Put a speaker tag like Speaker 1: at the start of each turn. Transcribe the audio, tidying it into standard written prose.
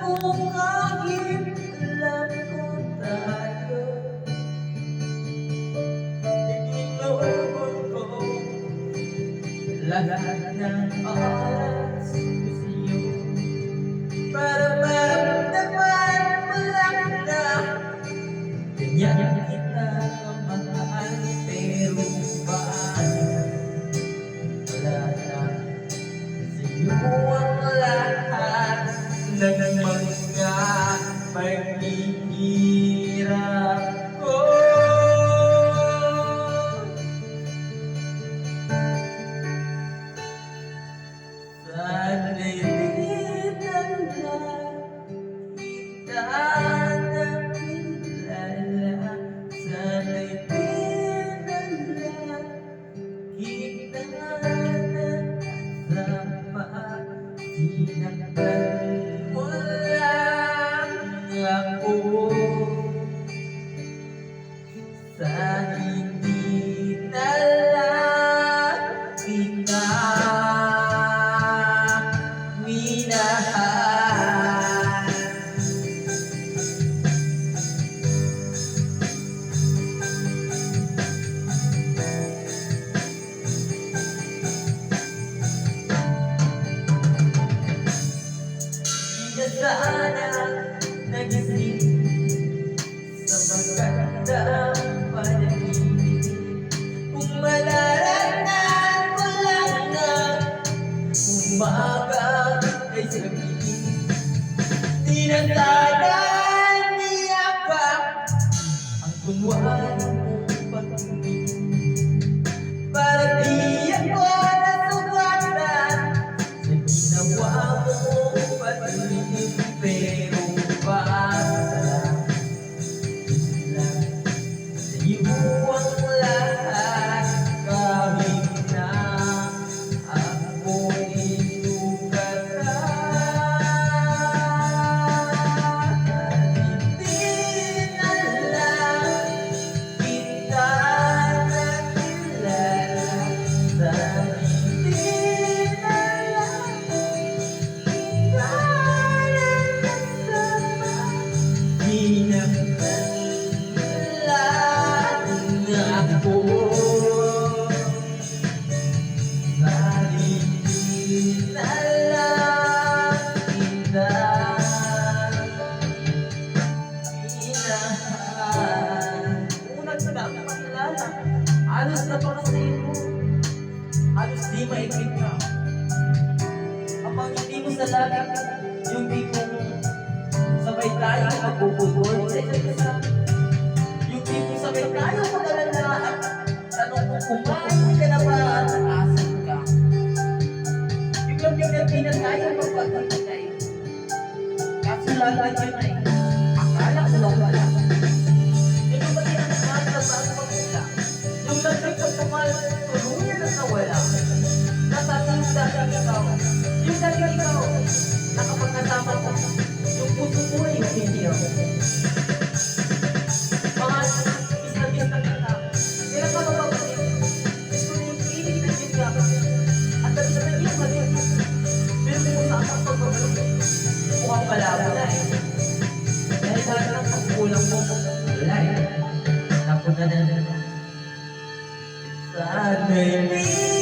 Speaker 1: kung kahit alam ko tayo, iginawon ko lahat ng oras ko sa'yo para maramdaman mo lang na ganyan kita kamahal. Pero paano wala na sa'yo ang lahat ng mga paghihirap ko. Sana'y di na lang kita nakilala, sana'y di na lang kita nakasama, sinaktan mo lang ako sa hindi na lang kita minahal. Di na sana nagising sa magandang panaginip kung malalaman ko lang na umaga ay sabihin. Di na sana niyakap ang kunwari mong pagtingin para di ako nasugatan sa ginawa mong pagtingin. Pero para lang sa'yo ang lahat kahit na ako'y sugatan. Hindi na lang kita nakilala, sa hindi na lang kita nakasama, sinaktan lang ako sa hindi na lang kita minahal. Unang sa dapat makilala, halos na pakasin mo, halos di maigit ka. Kapag hindi mo sa langit, yung tipong sabay tayo magbubulbol sa isa't isa. Yung tipong sabay tayo mag-alala at tanong kung kumain ka na ba at asan ka. Yung lang na tayo magpagpagpagay. Kaso lahat yun ay akala ko lang wala. Yung ba tinanong na bago magmula? Yung lang pagkamal, tuluyan na nawala. Nasasalit dahil ikaw. Yung dahil ikaw, nakapagkasama ko, yung puso ko ay hinihiyaw. Mga isla-isla kita, kailan ka mababalik? Gusto na yung piling na bigla ka. At dahil sa naging mali, pero mo sa aking pagbabalik, mukhang malabo na eh. Dahil dahil ang pagkulang mo, wala eh. Napunta na. Sana'y